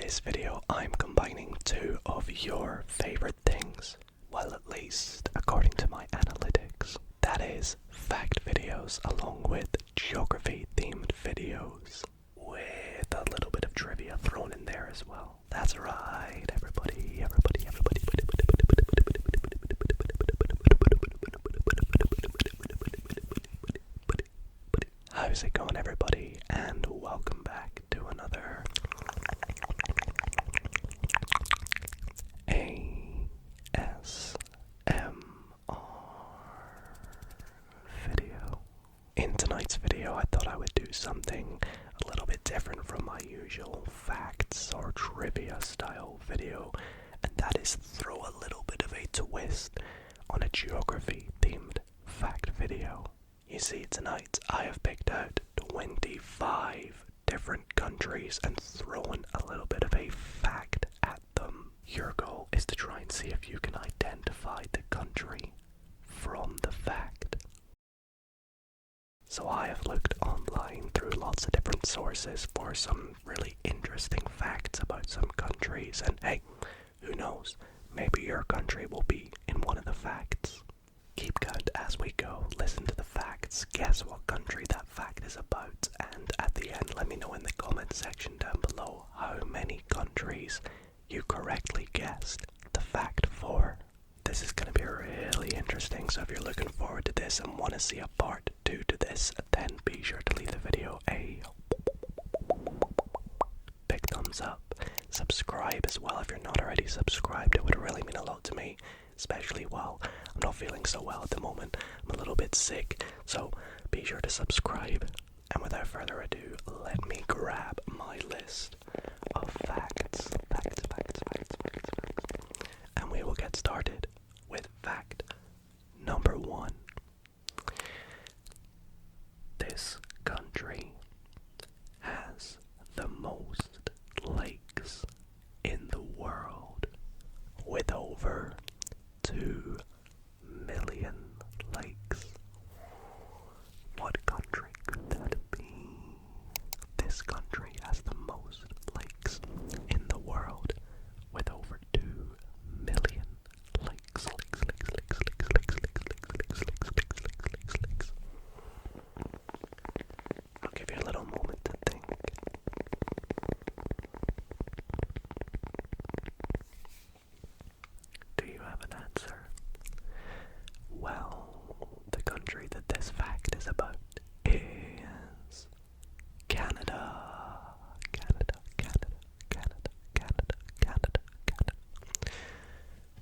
this video, I'm combining two of your favorite things. Well, at least according to my analytics. That is fact videos along with geography themed videos with a little bit of trivia thrown in there as well. That's right, everybody. How's it going, everybody? And welcome back to another ASMR video. In tonight's video, I thought I would do something a little bit different from my usual facts or trivia style video, and that is throw a little bit of a twist on a geography themed fact video. You see, tonight I have picked out 25 different countries and thrown a little bit of a fact at them. Your goal is to try and see if you can identify the country from the fact. So I have looked online through lots of different sources for some really interesting facts about some countries, and hey, who knows, maybe your country will be in one of the facts. Keep count as we go, listen to the facts, guess what country that fact is about, and at the end let me know in the comment section down below how many countries you correctly guessed the fact for. This is going to be really interesting, so if you're looking forward to this and want to see a part 2 to this, then be sure to leave the video a big thumbs up. Subscribe as well if you're not already subscribed. It would really mean a lot to me, especially while I'm not feeling so well at the moment. I'm a little bit sick, so be sure to subscribe. And without further ado, let me grab my list of facts. And we will get started with fact number 1. This country has the most lakes in the world, with over 2 million lakes. What country could that be? This country has the most lakes in the world, with over 2 million lakes. I'll give you a little moment to think. Do you have an answer? Well, the country that this fact is about is Canada.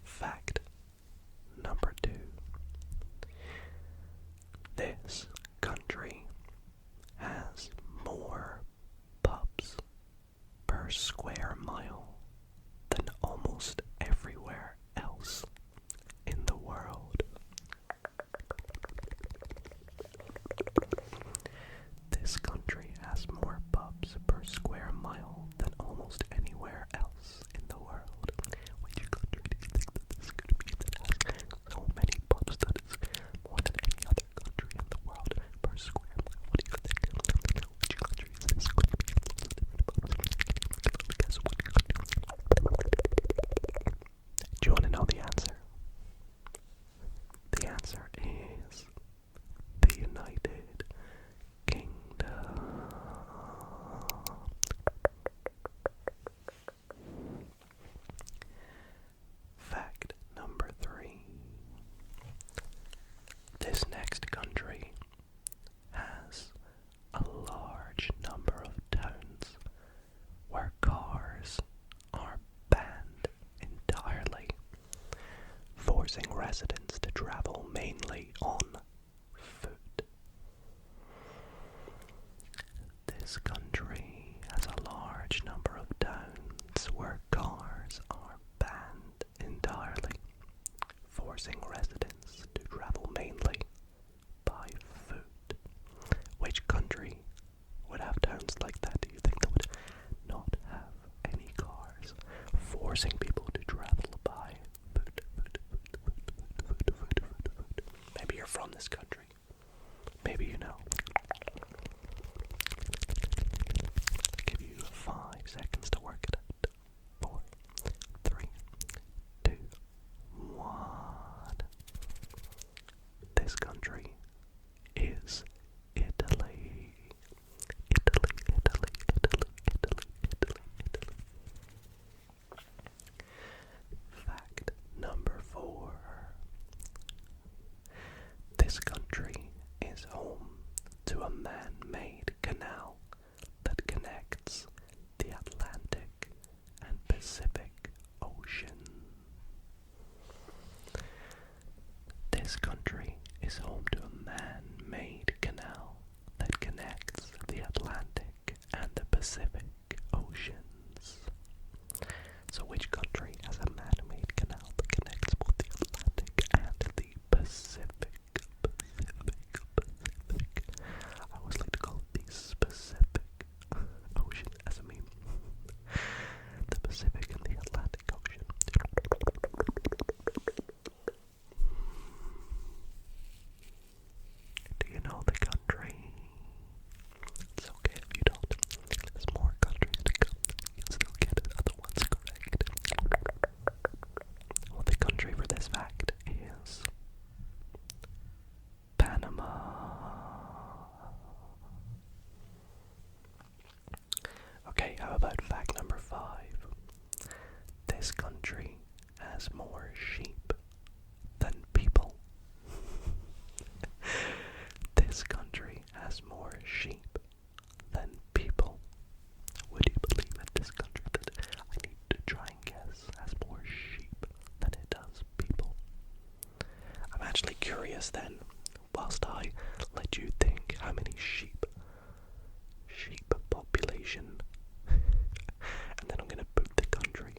Fact number 2. This country has more pubs per square mile than almost everywhere else in the world. This country has more pubs per square mile than almost anywhere else in the world. Which country do you think that this could be that has so many pubs that is more than any other country in the world per square mile? What do you think? Which country is this? Could be lots of different pubs. Guess what country? Do you want to know the answer? The answer is the United Kingdom. Fact number 3. This next country has a large number of towns where cars are banned entirely, forcing residents to travel mainly on foot. This country has a large number of towns where cars are banned entirely, forcing residents to travel mainly by foot. Which country would have towns like that? Do you think that would not have any cars, forcing people to travel by foot? Maybe you're from this country. Maybe you know. I'll give you 5 seconds to work it out. Pacific Ocean. This country is home to a man-made canal that connects the Atlantic and the Pacific Oceans. So which country has a man-made canal that connects both the Atlantic and the Pacific? I always like to call it the Pacific Ocean as a meme. The Pacific and the Atlantic Ocean. Do you know the country? It's okay if you don't. There's more countries to come. You can still get the other ones correct. Well, the country for this fact is Panama. Okay, how about fact number 5? This country has more sheep than people. This country has more sheep than people. Would you believe it? This country that I need to try and guess has more sheep than it does people. I'm actually curious then, whilst I let you think how many sheep population, and then I'm gonna boot the country.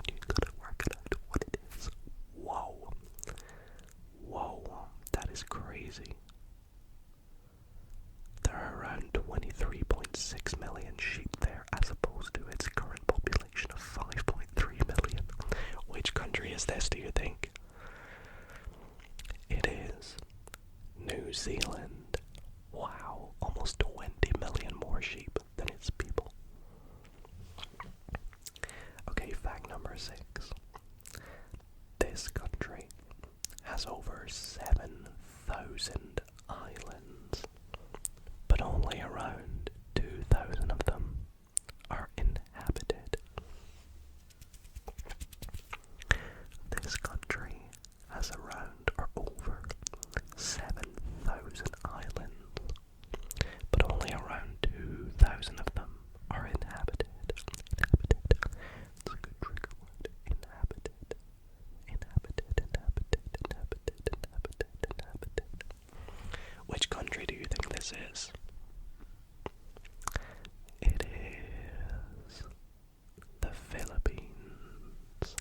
You gotta work it out what it is. Whoa, that is crazy. There are around 23.6 million sheep there, as opposed to its current population of 5.3 million. Which country is this, do you think? It is New Zealand. Wow, almost 20 million more sheep than its people. Okay, fact number 6. This country has over 7,000 islands, but only around 2,000 of them are inhabited. This country has around or over 7,000 islands, but only around 2,000 of them are inhabited. It's a good trigger word. Inhabited. Which country do you think this is? It is the Philippines.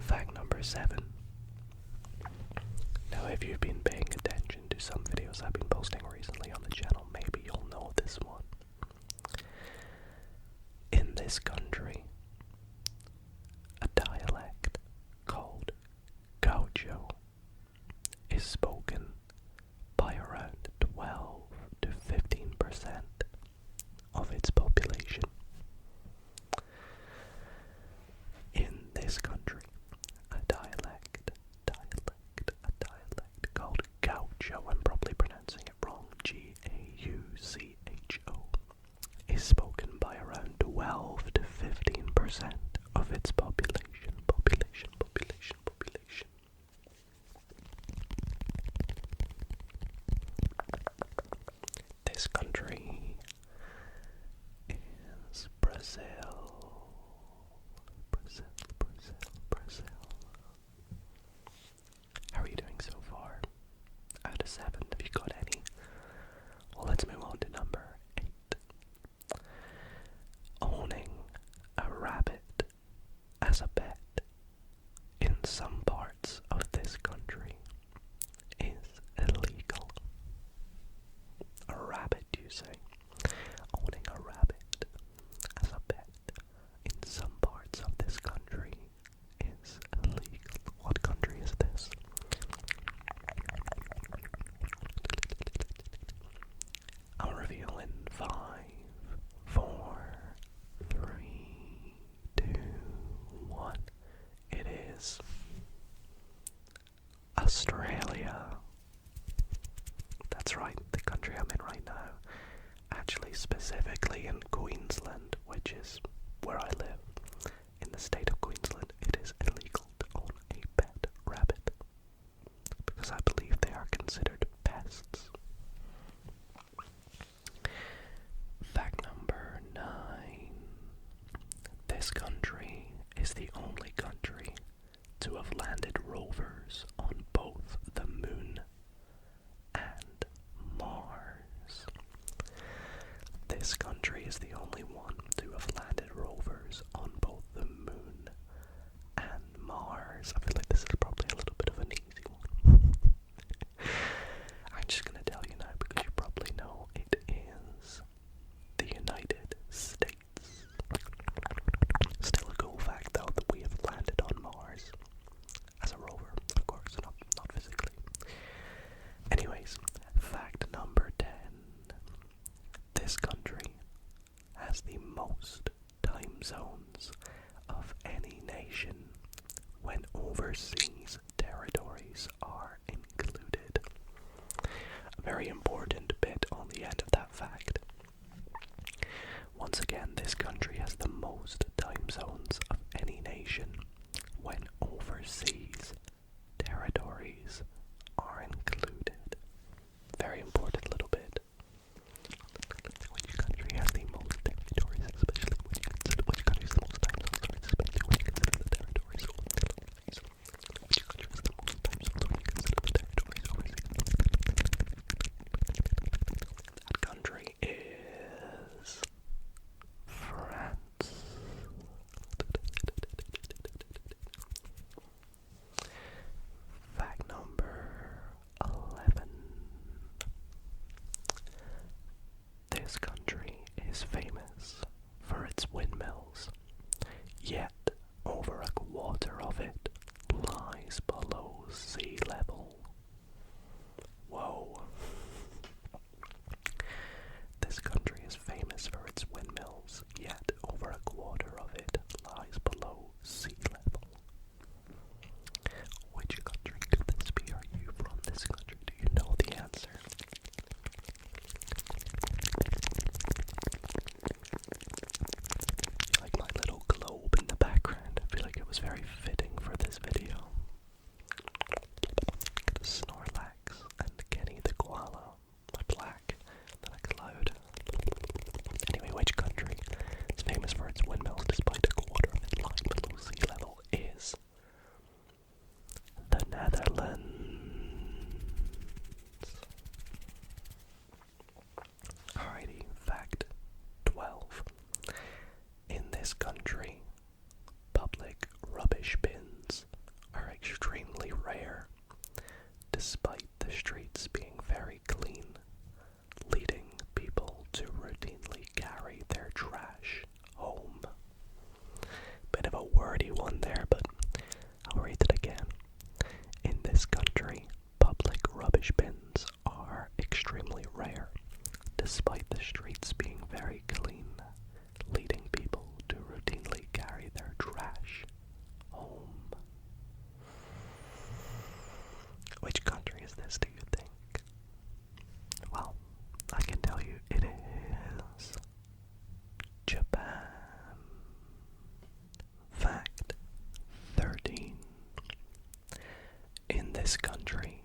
Fact number 7. Now, if you've been paying attention to some videos I've been posting recently on the channel, maybe you'll know this one. In this country, a dialect called Gaucho is spoken by around 12 to 15% of its population. In this country, a dialect called Gaucho, I'm probably pronouncing it wrong, Gaucho, is spoken by around 12 to 15% of its population. This country is Brazil. How are you doing so far? Out of 7, have you got any? Well, let's move on to number 8. Owning a rabbit as a pet in some parts of this country is illegal. A rabbit, you say? Owning a rabbit as a pet in some parts of this country is illegal. What country is this? I'll reveal in 5, 4, 3, 2, 1. It is Australia. That's right, the country I'm in right now. Actually, specifically in Queensland, which is where I live. In the state of Queensland, it is illegal to own a pet rabbit, because I believe they are considered pests. is the only one to have landed rovers on both the moon and Mars. I feel like this is probably a little bit of an easy one. I'm just gonna tell you now because you probably know it is the United States. Still a cool fact though that we have landed on Mars as a rover, of course, not physically. Anyways, fact number 10. This country has the most time zones of any nation when overseas territories are included. A very important bit on the end of that fact. Once again, this country has the most time zones of any nation when overseas territories are included. Very important little bit. Which country has the most territories, especially when you consider which country has the most time zones, especially when you consider the territories overseas. Which country has the most time zones when you consider the territories overseas? That country is France. Fact number 11. This country is famous for its windmills, yet over a quarter of it lies below sea level. Whoa. This country is famous for its windmills, yet over a quarter of it lies below sea level. Which country could this be? Are you from this country? Do you know the answer? Like my little globe in the background. I feel like it was very fitting for this video. The Snorlax and Kenny the koala are black than a cloud. Anyway, which country is famous for its windmills despite a quarter of it lying below sea level is the Netherlands. Alrighty, fact 12. In this country, public rubbish bins are extremely rare, despite the streets being very clean, leading people to routinely carry their trash home. Bit of a wordy one there, but I'll read it again. In this country, public rubbish bins are extremely rare, despite the streets being very clean, leading people to routinely carry their trash home. Which country is this, do you think? Well, I can tell you it is Japan. Fact 13. In this country,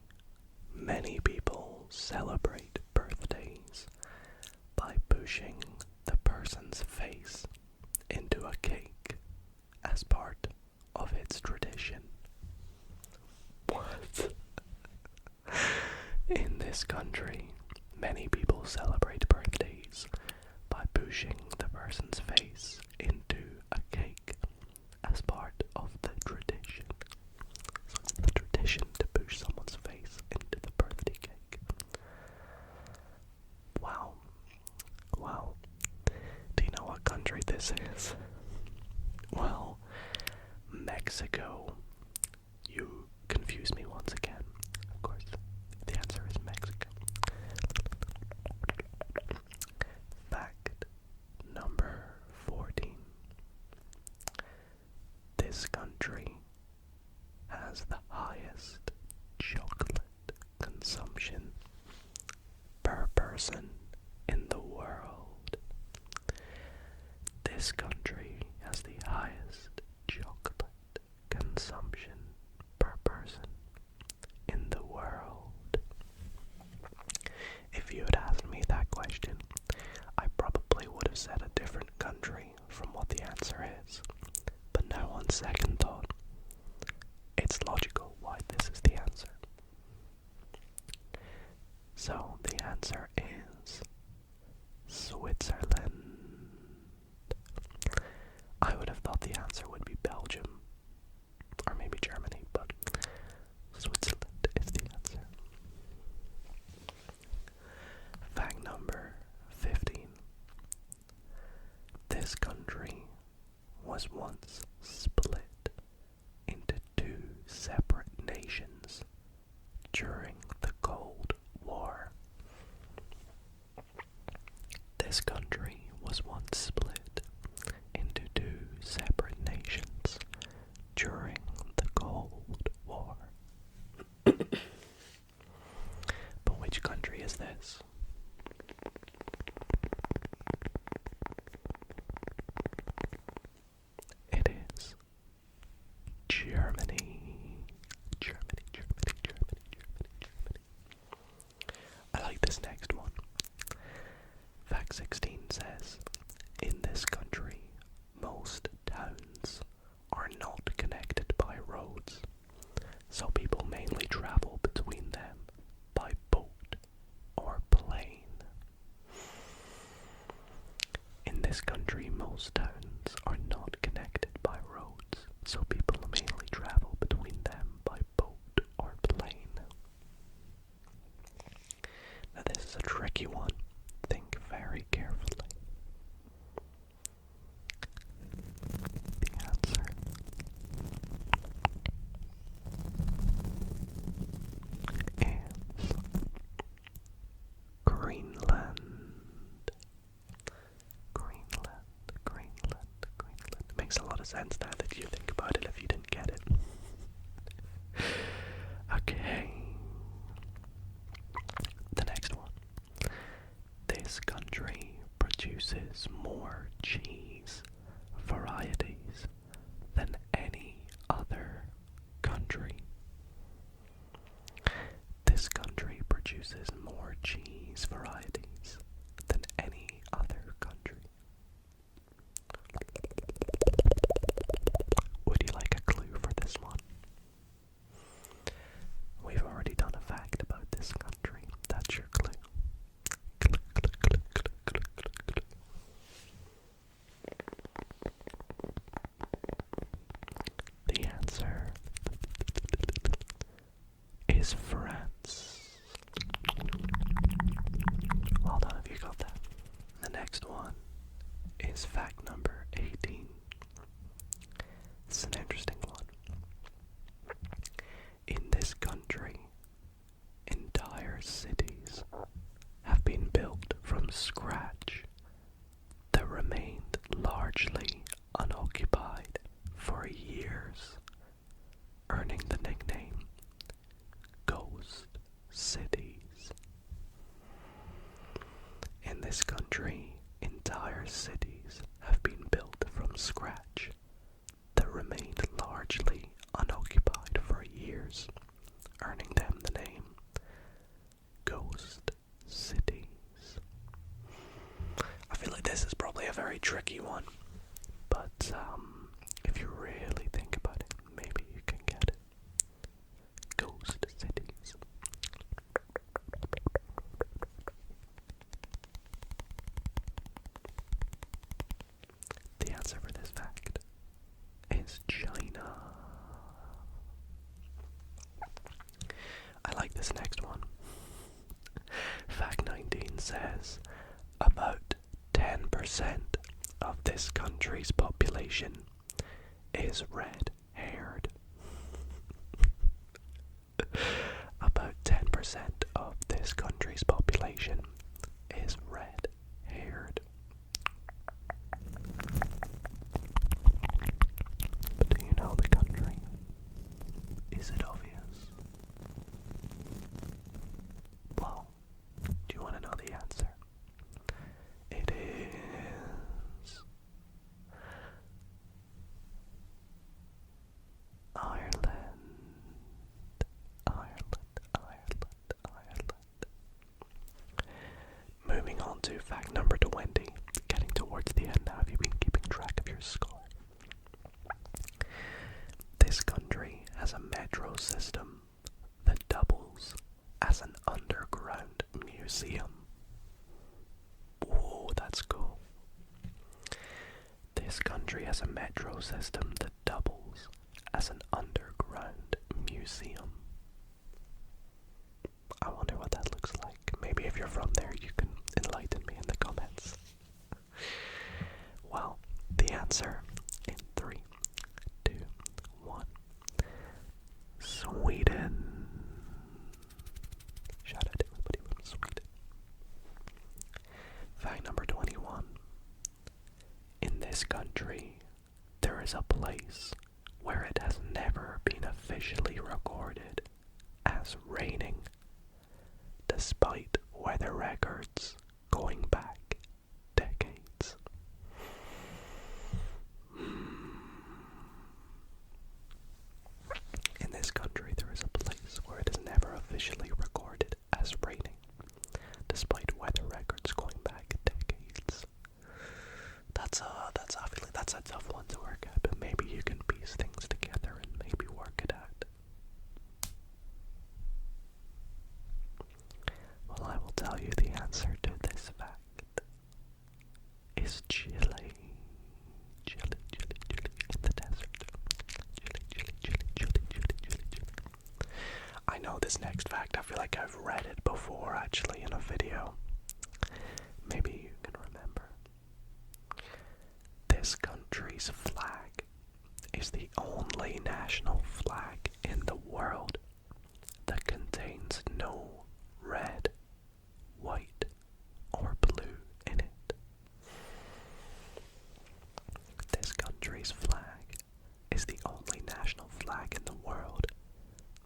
many people celebrate birthdays by pushing the person's face into a cake as part of its tradition. What? In this country, many people celebrate birthdays by pushing the person's face into a cake as part of the tradition. So it's the tradition to push someone's face into the birthday cake. Wow. Wow. Do you know what country this is? Well, Mexico. You confuse me once again. Of course, the answer is Mexico. Fact number 14. This country has the highest chocolate consumption per person in the world. This country has the highest chocolate consumption per person in the world. If you had asked me that question, I probably would have said a different country from what the answer is. But now on second thought, it's logical why this is the answer. So the answer is Switzerland. was once split into two separate nations during the Cold War. This country was once split into two separate nations during the Cold War. But which country is this? It is Germany. Germany. I like this next one. Fact 16 says, in this country, most towns are not connected by roads, so people mainly travel between them by boat or plane. In this country, most towns are not connected by roads, so people mainly travel between them by boat or plane. Now this is a tricky one. Think very carefully. The answer is Greenland. Greenland. It makes a lot of sense now that you think about it if you didn't get it. Okay. The next one. This country produces more cheese varieties than any other country. This country produces more cheese varieties than any other country. Would you like a clue for this one? We've already done a fact about this country. That's your clue. The answer is France. Well done if you got that. The next one is fact number 18. It's an interesting one. In this country, entire cities have been built from scratch that remained largely unoccupied for years, earning the nickname Ghost Cities. In this country, entire cities have been built from scratch that remained largely unoccupied for years, earning them the name Ghost Cities. I feel like this is probably a very tricky one, but if you really think about it, maybe you can get it. Ghost Cities. The answer for this fact is China. I like this next one. Fact 19 says about 10% of this country's population is red-haired. About 10% of this country's population is red-haired. But do you know the country? Is it obvious? Well, do you want to know the answer? It is Ireland. Moving on to fact number 20. Getting towards the end now. Have you been keeping track of your score? This country has a metro system that doubles as an underground museum. Whoa, that's cool. This country has a metro system that doubles as an underground museum. I wonder what that looks like. Maybe if you're from there, you can enlighten me in the comments. Well, the answer in this country, there is a place where it has never been officially recorded as raining, despite weather records going back decades. In this country, there is a place where it is never officially recorded as raining, despite weather records going back decades. That's a tough one to work out, but maybe you can piece things together and maybe work it out. Well, I will tell you the answer to this fact is Chile. Chile, in the desert. Chile. I know this next fact, I feel like I've read it before actually in a video. Maybe you can remember. This country's flag is the only national flag in the world that contains no red, white, or blue in it. This country's flag is the only national flag in the world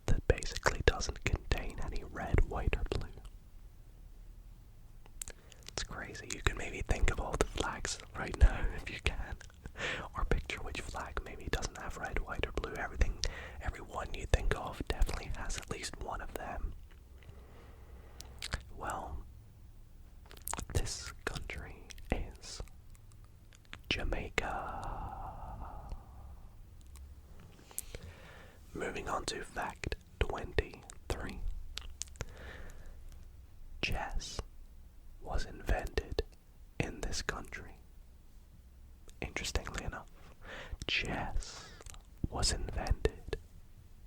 that basically doesn't contain any red, white, or blue. It's crazy. You can maybe think of all the flags right now if you can, or picture which flag maybe doesn't have red, white, or blue. Every one you think of definitely has at least one of them. Well, this country is Jamaica. Moving on to fact 23. Chess was invented in this country. Interestingly enough, chess was invented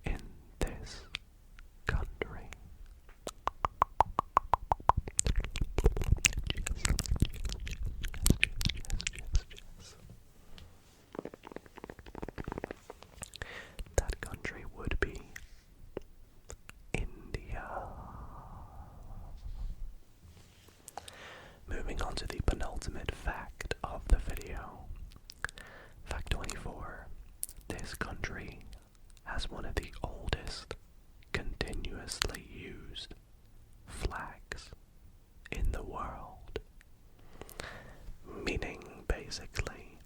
in this country. That country would be India. Moving on to the penultimate fact of the video. Fact 24. This country has one of the oldest continuously used flags in the world. Meaning, basically,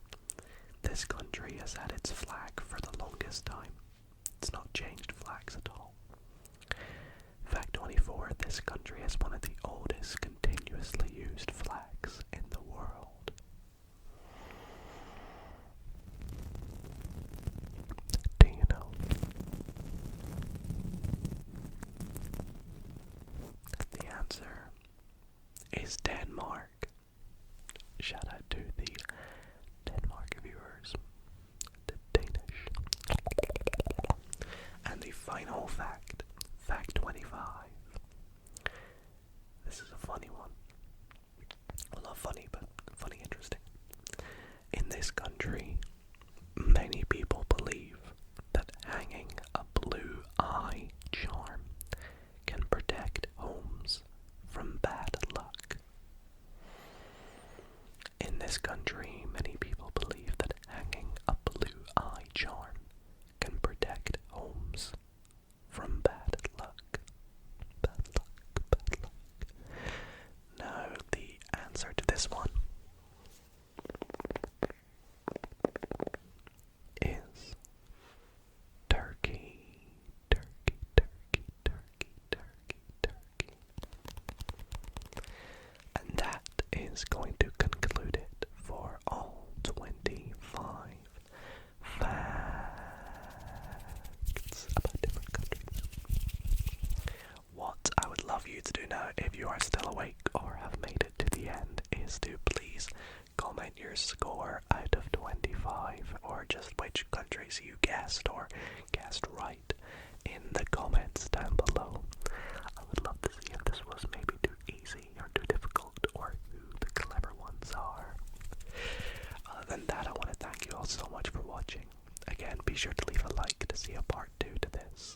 this country has had its flag for the longest time. It's not changed flags at all. Fact 24. This country has one of the oldest continuously used flags in the world. Do you know? The answer is Denmark. Shout out to the Denmark viewers, the Danish. And the final fact, fact 25. This is a funny one. Well, not funny, but funny, interesting. In this country, many people believe that hanging a blue eye charm can protect homes from bad luck. In this country, many people believe that hanging a blue eye charm can protect homes from bad luck. Bad luck, bad luck. Now, the answer to this one is Turkey. Turkey. And that is going to conclude it for all 25 facts about different countries. What I would love you to do now, if you are still awake or have made it to the end, is to please comment your score out of 25, or just which countries you guessed or guessed right, in the comments down below. I would love to see if this was maybe too easy or too difficult, or who the clever ones are. Other than that, I want to thank you all so much for watching. Again, be sure to leave a like to see a part 2 to this.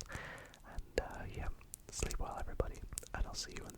And yeah, sleep well everybody, and I'll see you in the